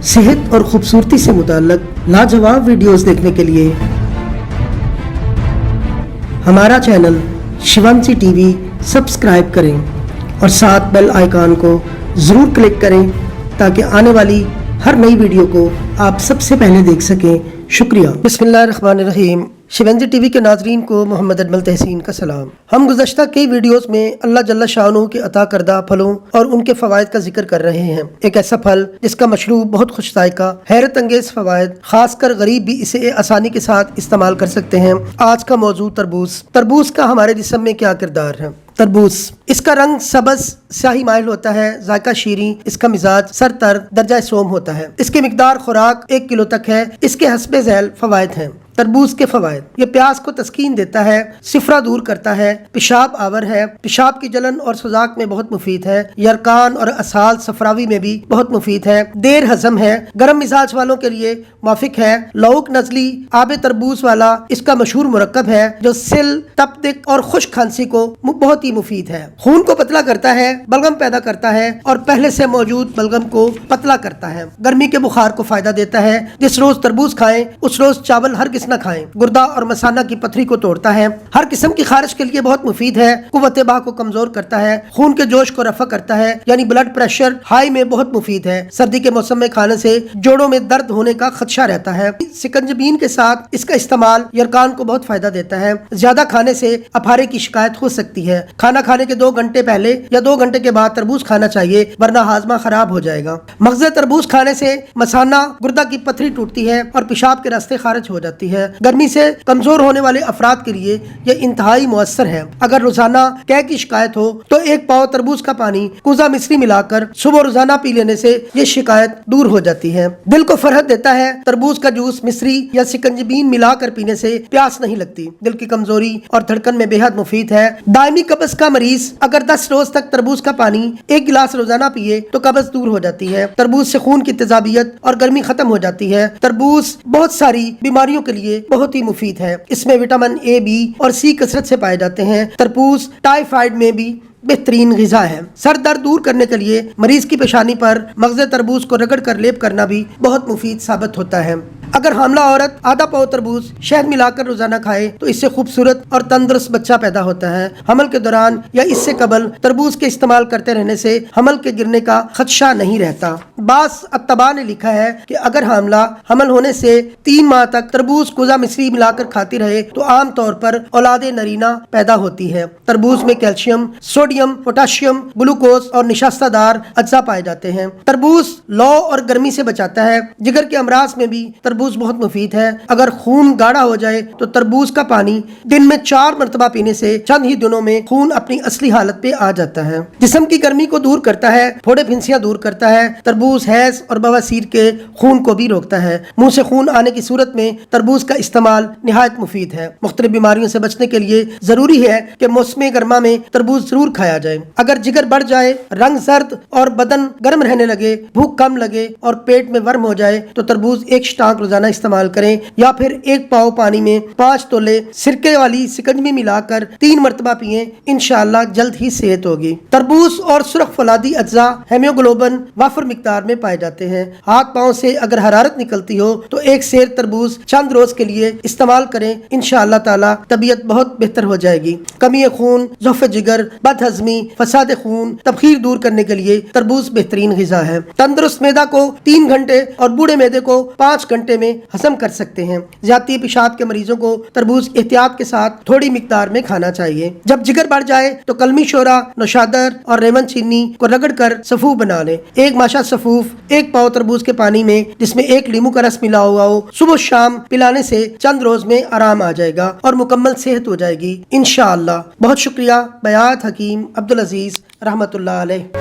सेहत और खूबसूरती से मुताल्लिक लाजवाब वीडियोस देखने के लिए हमारा चैनल शिवंशी टीवी सब्सक्राइब करें और साथ बेल आइकॉन को ज़रूर क्लिक करें ताकि आने वाली हर नई वीडियो को आप सबसे पहले देख सकें। शुक्रिया। बिस्मिल्लाहिर्रहमानिर्रहीम। शिवंशी टीवी के नाजरीन को मोहम्मद अजमल तहसीन का सलाम। हम गुज़श्ता कई वीडियोस में अल्लाह जल्ल शाअनहू के अता करदा फलों और उनके फ़वाइद का जिक्र कर रहे हैं। एक ऐसा फल जिसका मशरूब बहुत खुश जायका, हैरत अंगेज़ फ़वाइद, खासकर गरीब भी इसे आसानी के साथ इस्तेमाल कर सकते हैं। आज का मौजू तरबूज। तरबूज का हमारे जिस्म में क्या किरदार है? तरबूज, इसका रंग सबज स्याही माइल होता है, जायका शीरी, इसका मिजाज सरतर दर्जा सोम होता है। इसकी मिकदार खुराक 1 किलो तक है। इसके हस्बे झैल फ़वाइद हैं। तरबूज के फवायद, ये प्यास को तस्कीन देता है, सिफरा दूर करता है, पेशाब आवर है, पेशाब की जलन और सुजाक में बहुत मुफीद है, यरकान और असाल सफरावी में भी बहुत मुफीद है, देर हजम है, गर्म मिजाज वालों के लिए मुवाफिक है। लौक नजली आब तरबूज वाला इसका मशहूर मुरक्कब है जो सिल, तपदिक और खुश्क खांसी को बहुत ही मुफीद है। खून को पतला करता है, बलगम पैदा करता है और पहले से मौजूद बलगम को पतला करता है। गर्मी के बुखार को फायदा देता है। जिस रोज तरबूज खाएं उस रोज चावल हर न खाएं। गुर्दा और मसाना की पथरी को तोड़ता है। हर किस्म की खारिश के लिए बहुत मुफीद है। कुव्वत बाह को कमजोर करता है। खून के जोश को रफा करता है, यानी ब्लड प्रेशर हाई में बहुत मुफीद है। सर्दी के मौसम में खाने से जोड़ों में दर्द होने का खदशा रहता है। सिकंजबीन के साथ इसका इस्तेमाल यरकान को बहुत फायदा देता है। ज्यादा खाने से अफारे की शिकायत हो सकती है। खाना खाने के 2 घंटे पहले या 2 घंटे के बाद तरबूज खाना चाहिए, वरना हाजमा खराब हो जाएगा। मगज़ तरबूज खाने से मसाना, गुर्दा की पथरी टूटती है और पेशाब के रास्ते खारिज हो जाती है। गर्मी से कमजोर होने वाले अफराद के लिए यह इंतहाई मुअस्सर है। अगर रोजाना कै की शिकायत हो तो 1 पाव तरबूज का पानी कूजा मिश्री मिलाकर सुबह रोजाना पी लेने से ये शिकायत दूर हो जाती है। दिल को फरहत देता है। तरबूज का जूस मिश्री या सिकंजबीन मिलाकर पीने से प्यास नहीं लगती। दिल की कमजोरी और धड़कन में बेहद मुफीद है। दायमी कब्ज का मरीज अगर 10 रोज तक तरबूज का पानी 1 गिलास रोजाना पिए तो कब्ज दूर हो जाती है। तरबूज से खून की तेजाबियत और गर्मी खत्म हो जाती है। तरबूज बहुत सारी बीमारियों के लिए बहुत ही मुफीद है। इसमें विटामिन ए, बी और सी कसरत से पाए जाते हैं। तरबूज टाइफाइड में भी बेहतरीन ग़िज़ा है। सर दर्द दूर करने के लिए मरीज की पेशानी पर मगज़ तरबूज को रगड़ कर लेप करना भी बहुत मुफीद साबित होता है। अगर हामला औरत आधा पाव तरबूज शहद मिलाकर रोजाना खाए तो इससे खूबसूरत और तंदुरुस्त बच्चा पैदा होता है। हमल के दौरान या इससे कबल तरबूज के इस्तेमाल करते रहने से हमल के गिरने का खदशा नहीं रहता। बास अत्तबा ने लिखा है कि अगर हामला हमल होने से 3 माह तक तरबूज कुजा मिश्री मिलाकर खाती रहे तो आम तौर पर औलादे नरीना पैदा होती है। तरबूज में कैल्शियम, सोडियम, पोटाशियम, ग्लूकोज और निशास्तादार अज्जा पाए जाते हैं। तरबूज लौ और गर्मी से बचाता है। जिगर के अमराज में भी तरबूज बहुत मुफीद है। अगर खून गाढ़ा हो जाए तो तरबूज का पानी दिन में 4 मरतबा पीने से चंद ही दिनों में खून अपनी असली हालत पे आ जाता है। जिस्म की गर्मी को दूर करता है, फोड़े फिंसियां दूर करता है। तरबूज हैज और बवासीर के खून को भी रोकता है। मुंह से खून आने की सूरत में तरबूज का इस्तेमाल निहायत मुफीद है। मुख्तलिफ बीमारियों से बचने के लिए जरूरी है कि मौसम गर्मा में तरबूज जरूर खाया जाए। अगर जिगर बढ़ जाए, रंग जर्द और बदन गर्म रहने लगे, भूख कम लगे और पेट में वर्म हो जाए तो तरबूज 1 स्टाक रोजाना इस्तेमाल करें या फिर 1 पाव पानी में 5 तोले सिरके वाली सिकंजमी मिलाकर 3 मरतबा पिए। इंशाअल्लाह जल्द ही सेहत होगी। तरबूज और सुर्ख फौलादी अज्जा हेमोग्लोबिन वाफर मिकदार में पाए जाते हैं। हाथ पाँव से अगर हरारत निकलती हो तो 1 सेर तरबूज चंद रोज के लिए इस्तेमाल करें। इंशाअल्लाह ताला तबीयत बहुत बेहतर हो जाएगी। कमी खून, ज़ौफ़ जिगर, बदहजमी, फसाद खून, तबखीर दूर करने के लिए तरबूज बेहतरीन ग़िज़ा है। तंदुरुस्त मैदा को 3 घंटे और बूढ़े मैदे को 5 घंटे में हजम कर सकते हैं। ज्यादा पेशाब के मरीजों को तरबूज एहतियात के साथ थोड़ी मिकदार में खाना चाहिए। जब जिगर बढ़ जाए तो कलमी शोरा, नौशादर और रेवन चीनी को रगड़ कर सफूफ बना लें। 1 माशा सफूफ 1 पाव तरबूज के पानी में जिसमें 1 लीमू का रस मिला हुआ हो, सुबह शाम पिलाने से चंद रोज में आराम आ जाएगा और मुकम्मल सेहत हो जाएगी इंशाअल्लाह। बहुत शुक्रिया। बयात हकीम अब्दुल अजीज रहमतुल्लाह अलैह।